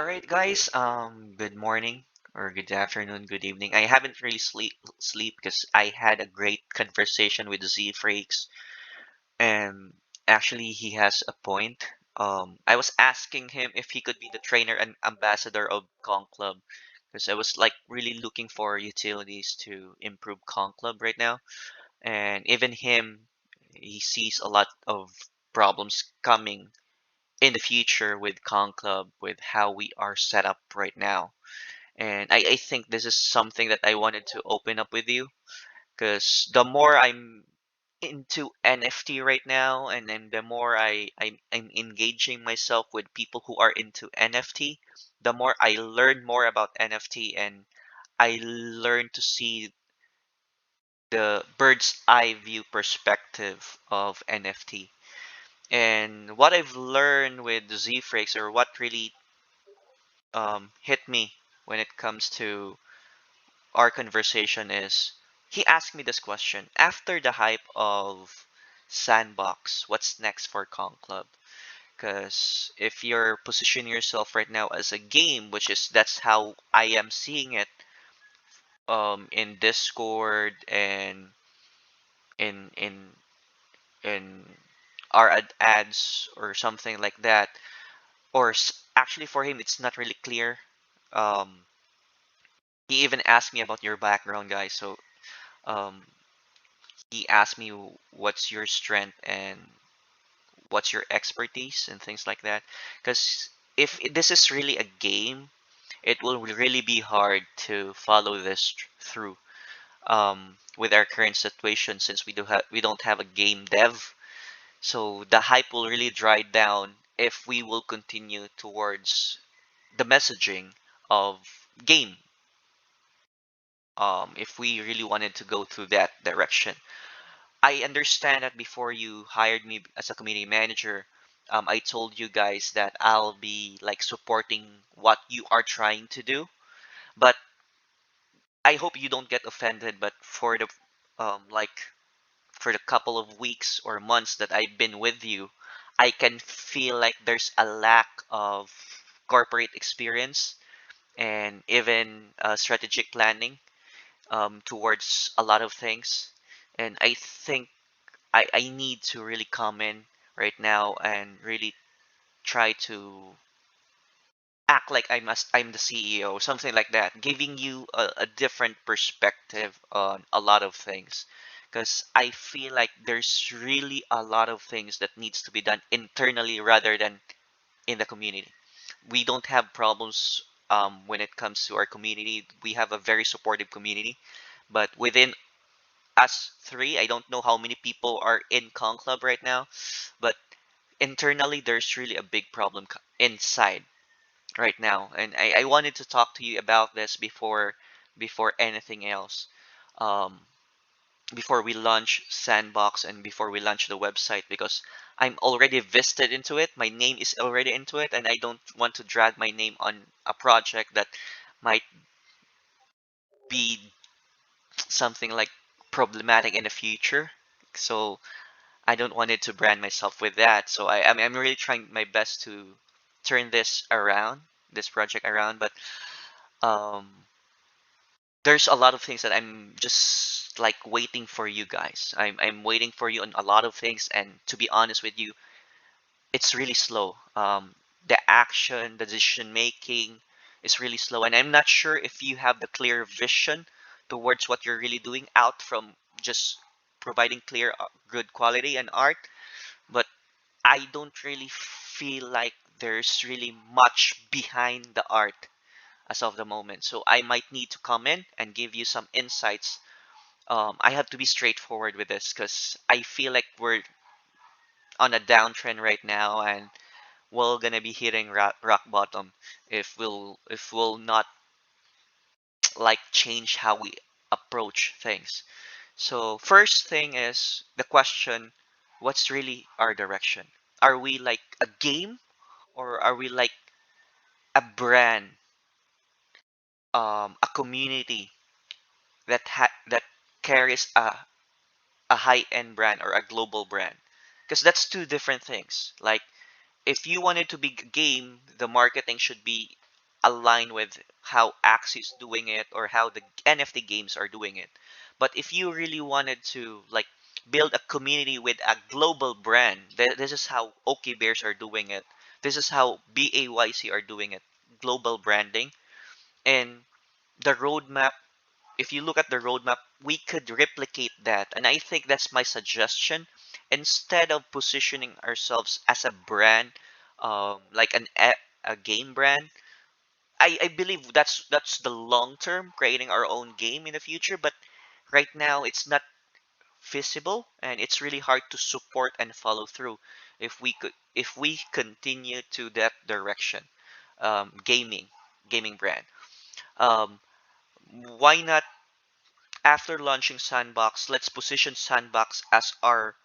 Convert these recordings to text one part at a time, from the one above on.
All right, guys. Good morning or good afternoon, good evening. I haven't really sleep because I had a great conversation with Z Frakes, and actually he has a point. I was asking him if he could be the trainer and ambassador of Kong Club because I was like really looking for utilities to improve Kong Club right now, and even him, he sees a lot of problems coming in the future with Kong Club with how we are set up right now. And I think this is something that I wanted to open up with you because the more I'm into NFT right now, and then the more I'm engaging myself with people who are into NFT, the more I learn more about NFT and I learn to see the bird's eye view perspective of NFT. And what I've learned with Zfreaks, or what really hit me when it comes to our conversation, is he asked me this question: after the hype of Sandbox, what's next for Kong Club? Because if you're positioning yourself right now as a game, which is that's how I am seeing it, in Discord and in in in our ads or something like that, or actually for him it's not really clear. Um, he even asked me about your background, guys. So um, he asked me what's your strength and what's your expertise and things like that. Because if this is really a game, it will really be hard to follow this through. With our current situation, since we don't have a game dev, so the hype will really dry down if we will continue towards the messaging of game. If we really wanted to go through that direction. I understand that before you hired me as a community manager, I told you guys that I'll be like supporting what you are trying to do. But I hope you don't get offended. But for the like for the couple of weeks or months that I've been with you, I can feel like there's a lack of corporate experience and even strategic planning towards a lot of things. And I think I need to really come in right now and really try to act like I'm the CEO, something like that, giving you a different perspective on a lot of things. Because I feel like there's really a lot of things that needs to be done internally rather than in the community. We don't have problems when it comes to our community. We have a very supportive community, but within us three, I don't know how many people are in Con Club right now, but internally there's really a big problem inside right now, and I wanted to talk to you about this before anything else, um, before we launch Sandbox and before we launch the website, because I'm already vested into it. My name is already into it, and I don't want to drag my name on a project that might be something like problematic in the future. So I don't want it to brand myself with that. So I'm really trying my best to turn this around, this project around. But um, there's a lot of things that I'm just like waiting for you guys. I'm waiting for you on a lot of things, and to be honest with you, it's really slow. The action, the decision making is really slow, and I'm not sure if you have the clear vision towards what you're really doing out from just providing clear, good quality and art. But I don't really feel like there's really much behind the art as of the moment. So I might need to come in and give you some insights. I have to be straightforward with this because I feel like we're on a downtrend right now, and we're gonna be hitting rock bottom if we'll not like change how we approach things. So first thing is the question: what's really our direction? Are we like a game, or are we like a brand, a community that carries a high end brand or a global brand? Because that's two different things. Like if you wanted to be a game, the marketing should be align with how Axie doing it or how the NFT games are doing it. But if you really wanted to like build a community with a global brand, this is how OK Bears are doing it. This is how BAYC are doing it. Global branding and the roadmap. If you look at the roadmap, we could replicate that. And I think that's my suggestion. Instead of positioning ourselves as a brand, like a game brand, I believe that's the long term, creating our own game in the future. But right now, it's not feasible, and it's really hard to support and follow through if we continue to that direction. Gaming brand. Um, why not after launching Sandbox? Let's position Sandbox as our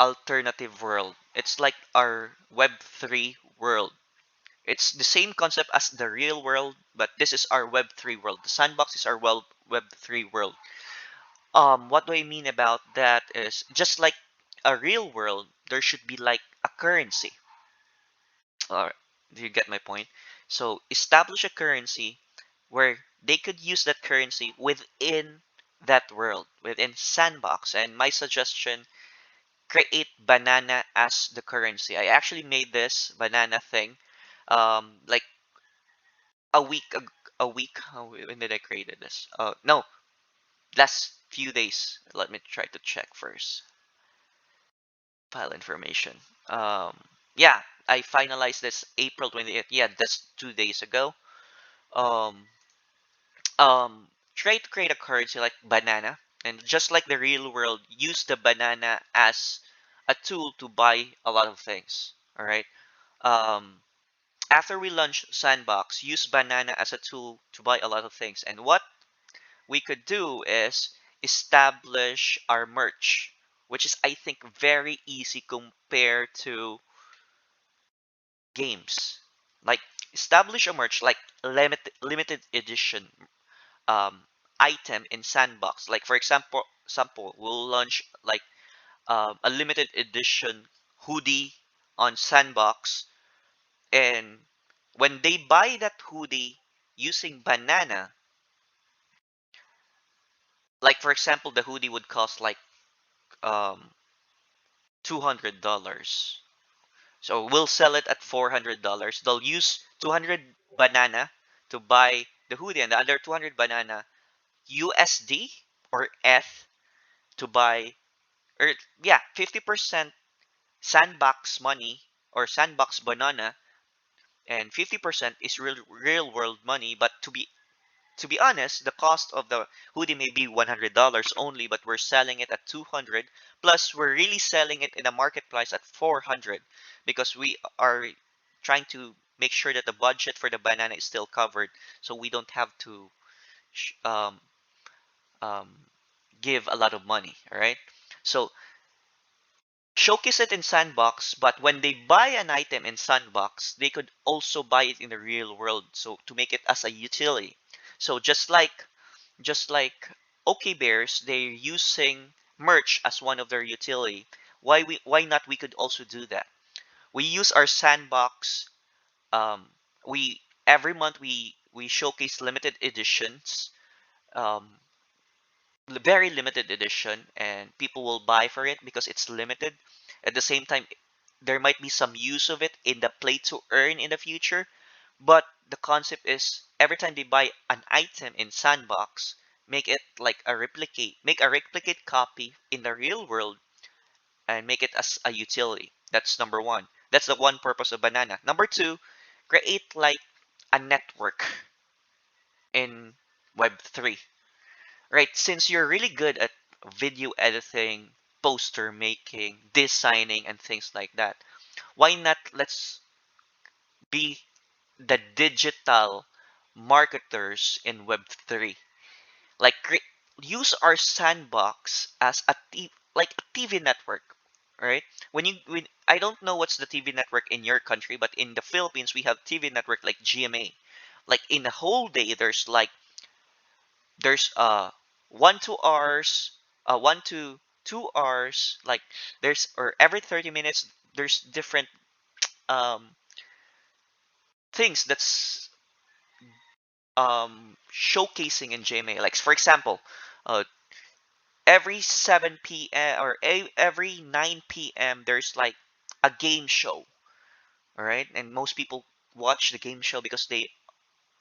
alternative world. It's like our Web3 world. It's the same concept as the real world, but this is our Web3 world. The Sandbox is our Web3 world. What do I mean about that is just like a real world, there should be like a currency. Uh, do you get my point? So establish a currency where they could use that currency within that world, within Sandbox. And my suggestion, create banana as the currency. I actually made this banana thing like a week a week. When did I create this? No, last few days. Let me try to check first. File information. Yeah, I finalized this April 28th. Yeah, that's 2 days ago. Um, try to create a currency like banana, and just like the real world, use the banana as a tool to buy a lot of things. All right. Um, after we launch Sandbox, use banana as a tool to buy a lot of things. And what we could do is establish our merch, which is I think very easy compared to games. Like establish a merch like limited edition um, item in Sandbox. Like for example, we'll launch like a limited edition hoodie on Sandbox, and when they buy that hoodie using banana, like for example, the hoodie would cost like um, $200. So we'll sell it at $400. They'll use 200 banana to buy the hoodie, and the other 200 banana USD or ETH to buy, or yeah, 50% Sandbox money or Sandbox banana, and 50% is real world money. But to be honest, the cost of the hoodie may be $100 only, but we're selling it at 200. Plus, we're really selling it in a marketplace at 400 because we are trying to make sure that the budget for the banana is still covered, so we don't have to sh- um, um, give a lot of money. All right. So showcase it in Sandbox, but when they buy an item in Sandbox, they could also buy it in the real world. So to make it as a utility. So just like OK Bears, they're using merch as one of their utility. Why not we could also do that? We use our Sandbox. We every month we showcase limited editions, um, very limited edition, and people will buy for it because it's limited. At the same time, there might be some use of it in the play to earn in the future, but the concept is every time they buy an item in Sandbox, make a replicate copy in the real world and make it as a utility. That's number one. That's the one purpose of banana. Number two, create like a network in Web3. Right, since you're really good at video editing, poster making, designing, and things like that, why not let's be the digital marketers in Web3? Like, use our Sandbox as like a TV network, right? When I don't know what's the TV network in your country, but in the Philippines we have TV network like GMA. Like in a whole day, there's 1 2 hours, 1 to 2 hours, like there's or every 30 minutes there's different um things that's showcasing in GMA. Like for example, uh, every 7 p.m. or every 9 p.m. there's like a game show, all right? And most people watch the game show because they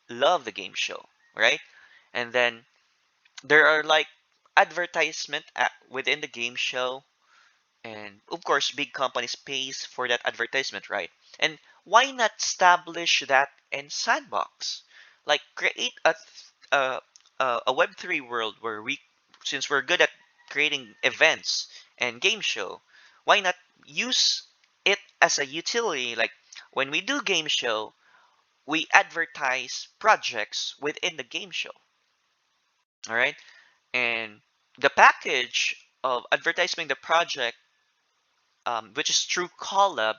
love the game show, right? And then there are like advertisement within the game show, and of course big companies pays for that advertisement, right? And why not establish that in Sandbox, like create a, a web3 world where we, since we're good at creating events and game show, why not use it as a utility? Like when we do game show, we advertise projects within the game show, all right? And the package of advertising the project, which is through Collab,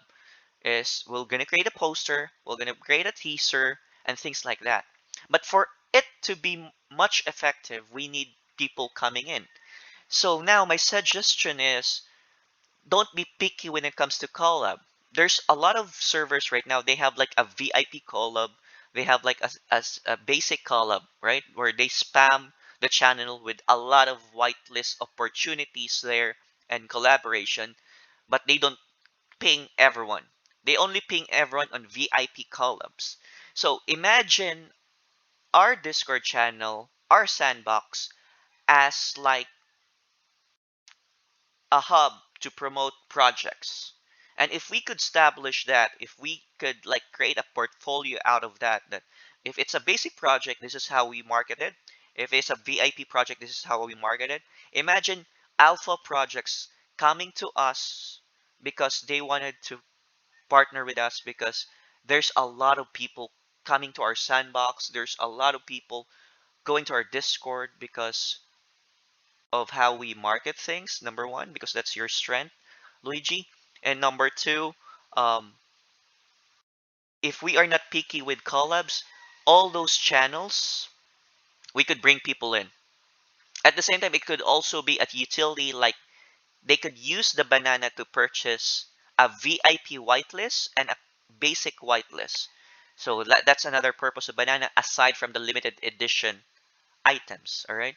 is we're gonna create a poster, we're gonna create a teaser, and things like that. But for it to be much effective, we need people coming in. So now my suggestion is don't be picky when it comes to collab. There's a lot of servers right now. They have like a VIP collab. They have like a basic collab, right? Where they spam the channel with a lot of whitelist opportunities there and collaboration, but they don't ping everyone. They only ping everyone on VIP collabs. So imagine our Discord channel, our sandbox, as like a hub to promote projects. And if we could establish that, if we could like create a portfolio out of that, that if it's a basic project, this is how we market it. If it's a VIP project, this is how we market it. Imagine alpha projects coming to us because they wanted to partner with us because there's a lot of people coming to our sandbox. There's a lot of people going to our Discord because of how we market things. Number one, because that's your strength, Luigi. And number two, um, if we are not picky with collabs, all those channels, we could bring people in. At the same time, it could also be a utility like they could use the banana to purchase a VIP whitelist and a basic whitelist. So that's another purpose of banana aside from the limited edition items. All right.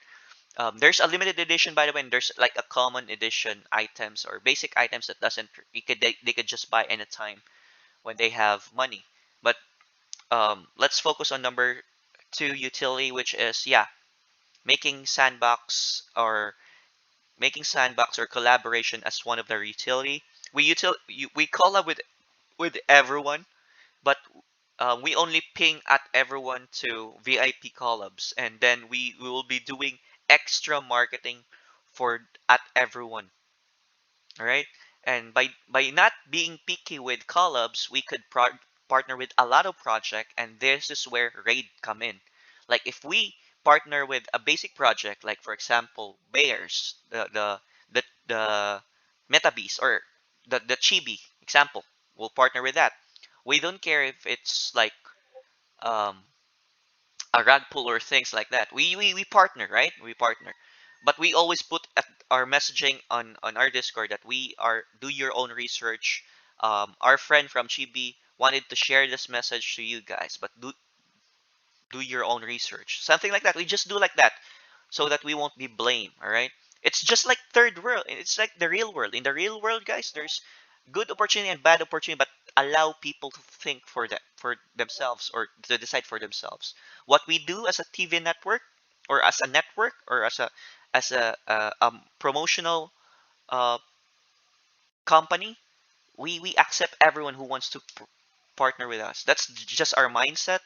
There's a limited edition, by the way, and there's like a common edition items or basic items that doesn't they could just buy anytime when they have money. But let's focus on number two utility, which is yeah, making sandbox or collaboration as one of their utility. We collab with everyone, but we only ping at everyone to VIP collabs, and then we will be doing extra marketing for at everyone. All right, and by not being picky with collabs, we could partner with a lot of project, and this is where raid come in. Like if we partner with a basic project, like for example, Bears, the MetaBeast or the Chibi example, we'll partner with that. We don't care if it's like um, a rag pull or things like that. We partner, right? We partner, but we always put at our messaging on our Discord that we are do your own research. Our friend from Chibi wanted to share this message to you guys, but do your own research, something like that. We just do like that so that we won't be blamed. All right, it's just like third world, it's like the real world. In the real world, guys, there's good opportunity and bad opportunity, but allow people to think for themselves or to decide for themselves. What we do as a TV network or as a network or as a promotional uh, company, we accept everyone who wants to partner with us. That's just our mindset.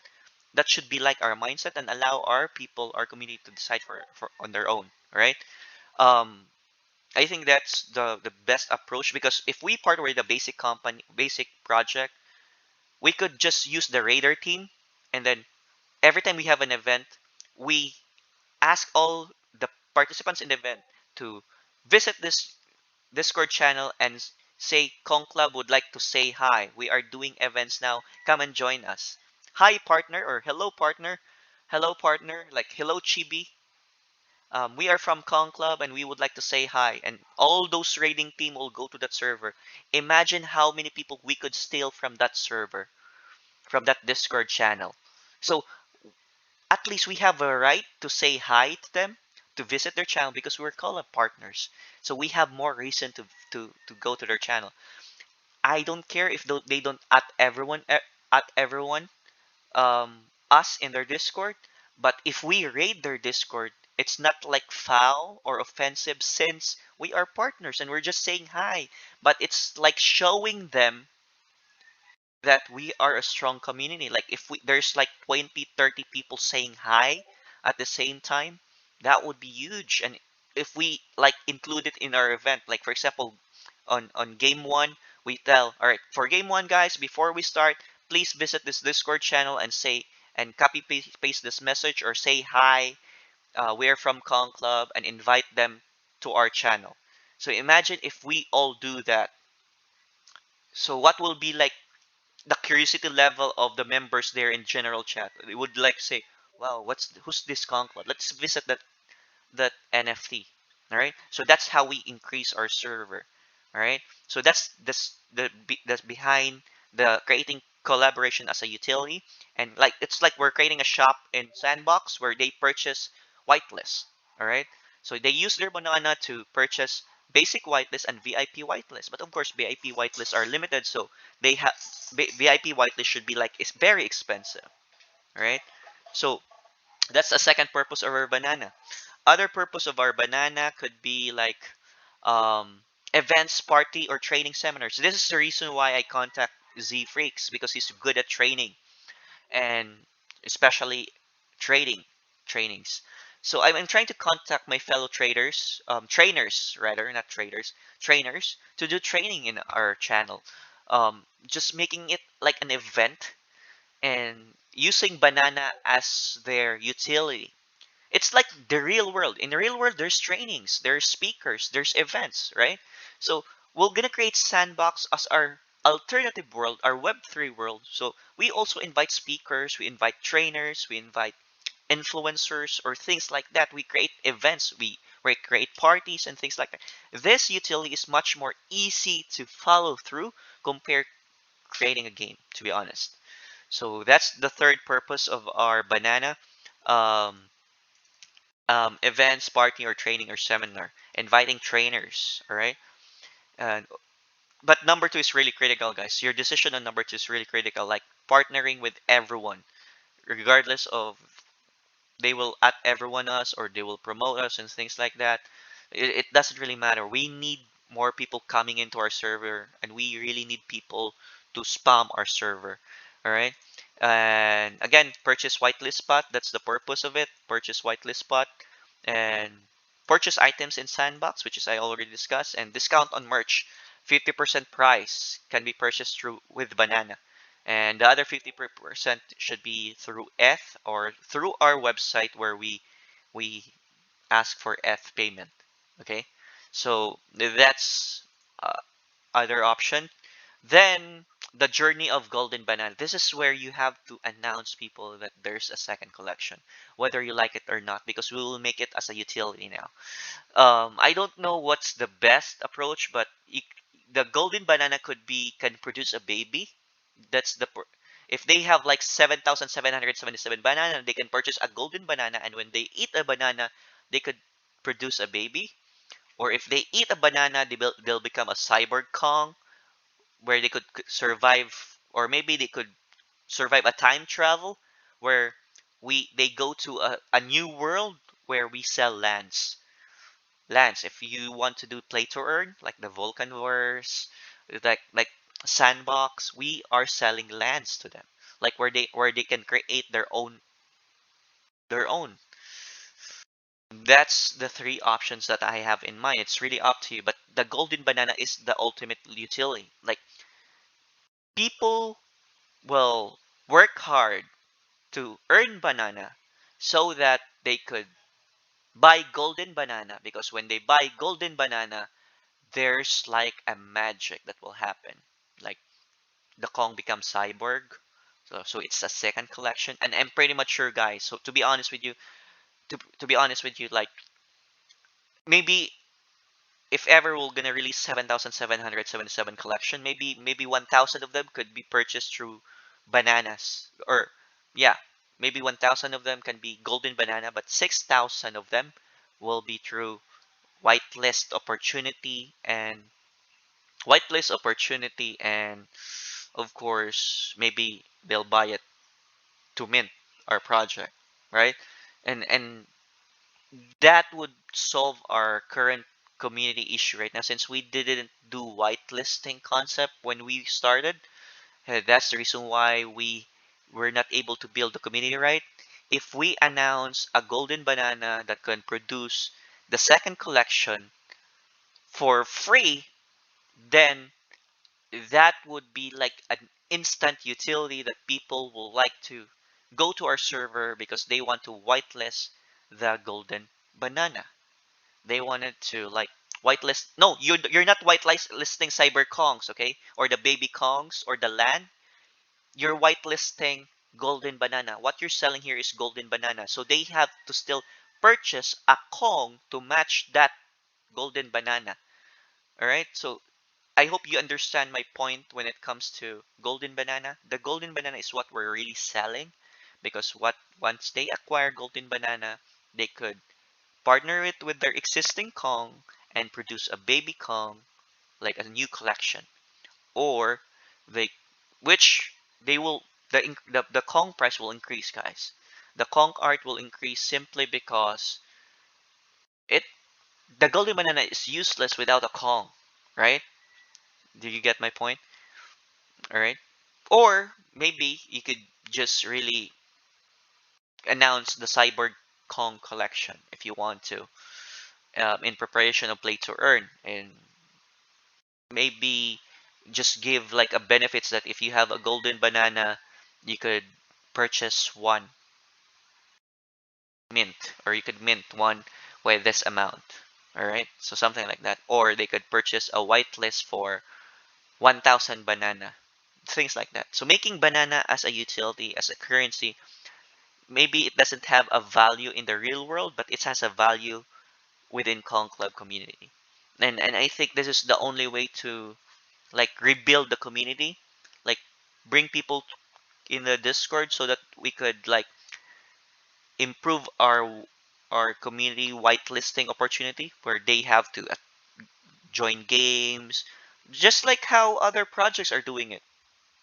That should be like our mindset and allow our people, our community to decide for on their own. Right? Um, I think that's the best approach because if we partner with a basic company, basic project, we could just use the radar team, and then every time we have an event, we ask all the participants in the event to visit this Discord channel and say Conclave would like to say hi. We are doing events now. Come and join us. Hi partner or hello partner. Hello partner, like hello Chibi. We are from Conclave and we would like to say hi. And all those raiding team will go to that server. Imagine how many people we could steal from that server. from that Discord channel. So at least we have a right to say hi to them, to visit their channel because we're called partners. So we have more reason to go to their channel. I don't care if they don't at everyone us in their Discord, but if we raid their Discord, it's not like foul or offensive since we are partners and we're just saying hi, but it's like showing them that we are a strong community. Like if we there's like 20, 30 people saying hi at the same time, that would be huge. And if we like include it in our event, like for example, on game one, we tell, all right, for game one, guys, before we start, please visit this Discord channel and say and copy paste this message or say hi. We're from Kong Club and invite them to our channel. So imagine if we all do that. So what will be like the curiosity level of the members there in general chat? They would like say, "Wow, who's this Conklin? Let's visit that NFT." All right. So that's how we increase our server. All right. So that's behind the creating collaboration as a utility, and like it's like we're creating a shop in Sandbox where they purchase whitelist. All right. So they use their banana to purchase basic whitelist and VIP whitelist, but of course VIP whitelists are limited, so they have VIP whitelist should be like it's very expensive. All right. So that's a second purpose of our banana. Other purpose of our banana could be like events, party, or training seminars. This is the reason why I contact Z Freaks because he's good at training and especially trading trainings. So I'm trying to contact my fellow traders, trainers rather, not traders, trainers to do training in our channel. Just making it like an event and using banana as their utility. It's like the real world. In the real world, there's trainings, there's speakers, there's events, right? So we're gonna create Sandbox as our alternative world, our Web3 world. So we also invite speakers, we invite trainers, we invite influencers or things like that. We create events, we create parties and things like that. This utility is much more easy to follow through compared creating a game, to be honest. So that's the third purpose of our banana. Um, Events, party, or training or seminar, inviting trainers. All right. And but number two is really critical, guys. Your decision on number two is really critical. Like partnering with everyone, regardless of they will at everyone us or they will promote us and things like that. It doesn't really matter. We need more people coming into our server, and we really need people to spam our server. All right. And again, purchase whitelist spot. That's the purpose of it. Purchase whitelist spot and purchase items in Sandbox, which is I already discussed, and discount on merch. 50% price can be purchased through with banana, and the other 50% should be through ETH or through our website where we ask for ETH payment. Okay, so that's uh, other option. Then the journey of golden banana. This is where you have to announce people that there's a second collection, whether you like it or not, because we will make it as a utility now. I don't know what's the best approach, but the golden banana can produce a baby. That's if they have like 7,777 banana, they can purchase a golden banana, and when they eat a banana, they could produce a baby. Or if they eat a banana, they'll become a cyborg Kong, where they could survive, or maybe they could survive a time travel where we they go to a new world where we sell lands. If you want to do play to earn, like the Vulcan Wars, like Sandbox, we are selling lands to them, like where they can create their own. That's the three options that I have in mind. It's really up to you, but the golden banana is the ultimate utility. Like people will work hard to earn banana so that they could buy golden banana, because when they buy golden banana, there's like a magic that will happen. Like the Kong becomes cyborg. So it's a second collection, and I'm pretty much sure, guys. So to be honest with you, to be honest with you, like maybe if ever we're gonna release 7,777 collection, maybe 1,000 of them could be purchased through bananas, or yeah, maybe 1,000 of them can be golden banana, but 6,000 of them will be through whitelist opportunity and whitelist opportunity, and of course maybe they'll buy it to mint our project, right? And that would solve our current community issue right now, since we didn't do whitelisting concept when we started. That's the reason why we were not able to build the community right. If we announce a golden banana that can produce the second collection for free, then that would be like an instant utility that people will like to go to our server because they want to whitelist the golden banana. They wanted to like whitelist. No, you're not whitelisting cyber kongs, okay, or the baby kongs or the land. You're whitelisting golden banana. What you're selling here is golden banana, so they have to still purchase a kong to match that golden banana. All right, so I hope you understand my point when it comes to golden banana. The golden banana is what we're really selling, because what once they acquire golden banana, they could partner it with their existing Kong and produce a baby Kong, like a new collection. Or they, which they will, the Kong price will increase, guys. The Kong art will increase simply because it the golden banana is useless without a Kong, right? Do you get my point? All right. Or maybe you could just really announce the Cyber Kong collection if you want to, in preparation of Play to Earn, and maybe just give like a benefits that if you have a golden banana, you could purchase one mint, or you could mint one with this amount. All right, so something like that. Or they could purchase a whitelist for 1,000 banana, things like that. So making banana as a utility, as a currency, maybe it doesn't have a value in the real world, but it has a value within Kong Club community. And I think this is the only way to like rebuild the community, like bring people in the Discord so that we could like improve our community whitelisting opportunity, where they have to join games, just like how other projects are doing it.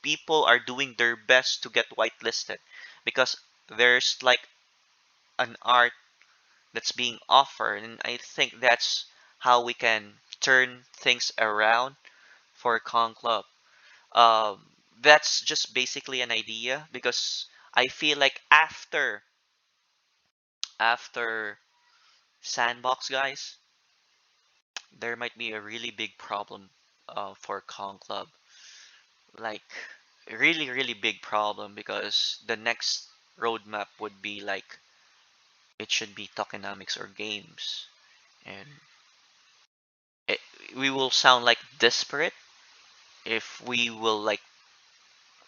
People are doing their best to get whitelisted because there's like an art that's being offered, and I think that's how we can turn things around for Kong Club. That's just basically an idea, because I feel like after Sandbox, guys, there might be a really big problem for Kong Club. Like really, really big problem, because the next roadmap would be like it should be tokenomics or games, and it, we will sound like desperate if we will like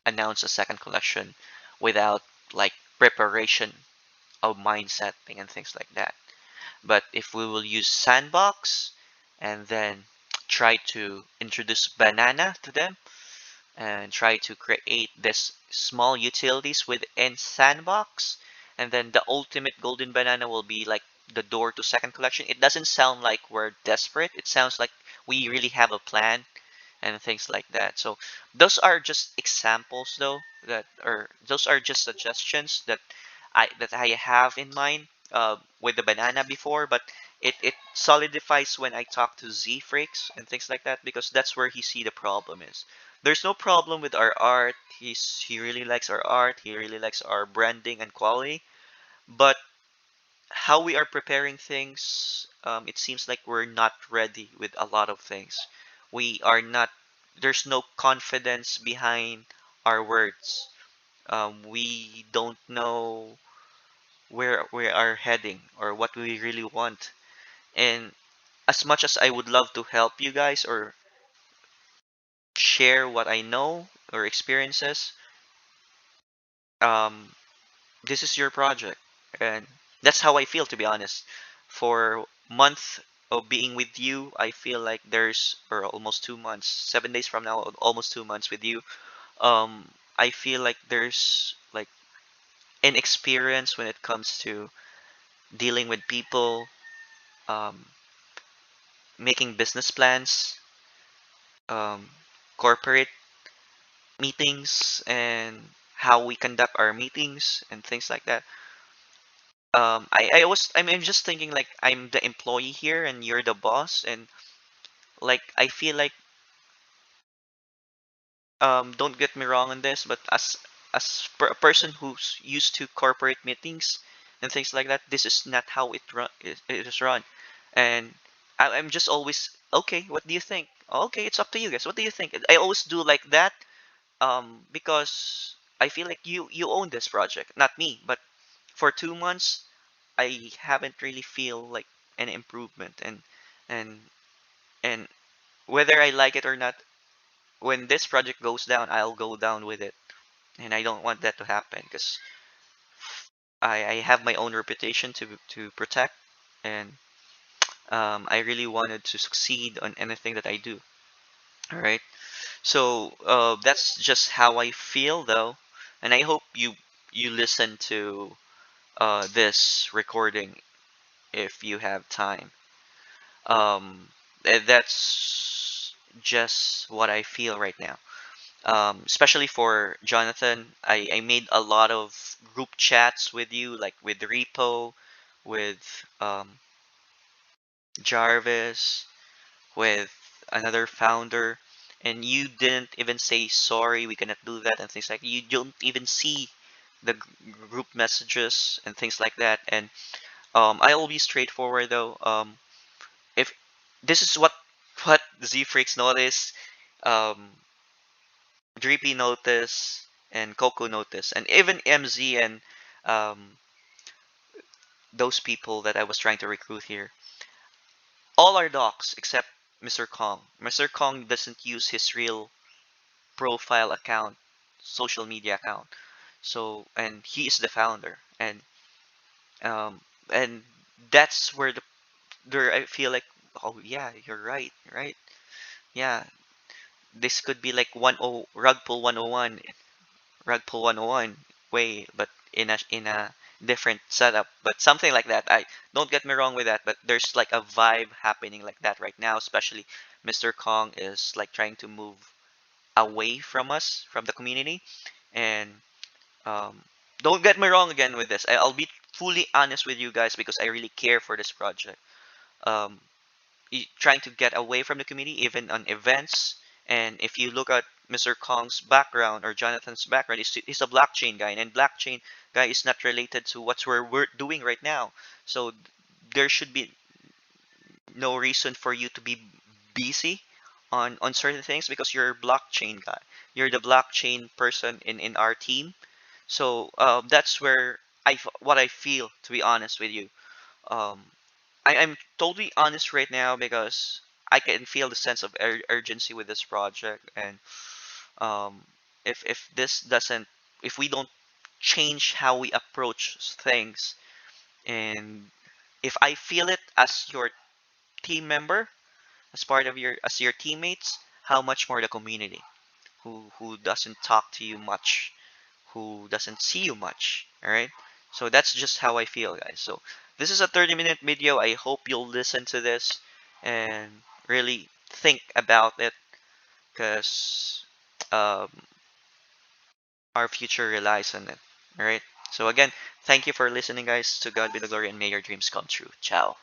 announce a second collection without like preparation of mindset and things like that. But if we will use Sandbox and then try to introduce banana to them and try to create this small utilities within Sandbox, and then the ultimate golden banana will be like the door to second collection. It doesn't sound like we're desperate. It sounds like we really have a plan and things like that. So those are just examples though, that or those are just suggestions that I have in mind with the banana before, but it solidifies when I talk to Z Freaks and things like that, because that's where he see the problem is. There's no problem with our art. He really likes our art. He really likes our branding and quality, but how we are preparing things, it seems like we're not ready with a lot of things. We are not, there's no confidence behind our words. We don't know where we are heading or what we really want. And as much as I would love to help you guys or share what I know or experiences, um, this is your project, and that's how I feel, to be honest. For month of being with you, I feel like there's or almost 2 months, 7 days from now, almost 2 months with you. Um, I feel like there's like inexperience when it comes to dealing with people, um, making business plans, um, corporate meetings, and how we conduct our meetings and things like that. I'm just thinking like I'm the employee here and you're the boss, and like I feel like don't get me wrong on this, but a person who's used to corporate meetings and things like that, this is not how it is run. And I'm just always okay. What do you think? Okay, it's up to you guys. What do you think? I always do like that, because I feel like you own this project, not me. But for 2 months, I haven't really feel like an improvement, and and whether I like it or not, when this project goes down, I'll go down with it, and I don't want that to happen because I have my own reputation to protect, and I really wanted to succeed on anything that I do. All right, so that's just how I feel though, and I hope you listen to this recording if you have time. Um, that's just what I feel right now. Especially for Jonathan, I made a lot of group chats with you, like with Repo, with Jarvis, with another founder, and you didn't even say sorry, we cannot do that, and things like you don't even see the group messages and things like that. And I'll be straightforward though. If this is what Z Freaks notice, um, Drippy notice, and Coco notice, and even MZ and um, those people that I was trying to recruit here. All are docs except Mr. Kong. Mr. Kong doesn't use his real profile account, social media account. So, and he is the founder, um, and that's where there I feel like, oh yeah, you're right, right? Yeah, this could be like rug pull 101 rug pull 101 way, but in a different setup, but something like that. I don't get me wrong with that, but there's like a vibe happening like that right now, especially Mr. Kong is like trying to move away from us, from the community. And um, don't get me wrong again with this. I'll be fully honest with you guys because I really care for this project. um, trying to get away from the community, even on events. And if you look at Mr. Kong's background or Jonathan's background, he's a blockchain guy, and blockchain guy is not related to what we're doing right now. So there should be no reason for you to be busy on certain things because you're a blockchain guy. You're the blockchain person in our team. So that's where what I feel, to be honest with you. Um, I'm totally honest right now because I can feel the sense of urgency with this project, and um, if this doesn't, if we don't change how we approach things, and if I feel it as your team member, as part of your teammates, how much more the community who doesn't talk to you much, who doesn't see you much. All right. So that's just how I feel, guys. So this is a 30-minute video. I hope you'll listen to this and really think about it because um, our future relies on it. All right. So again, thank you for listening, guys. To God be the glory and may your dreams come true. Ciao.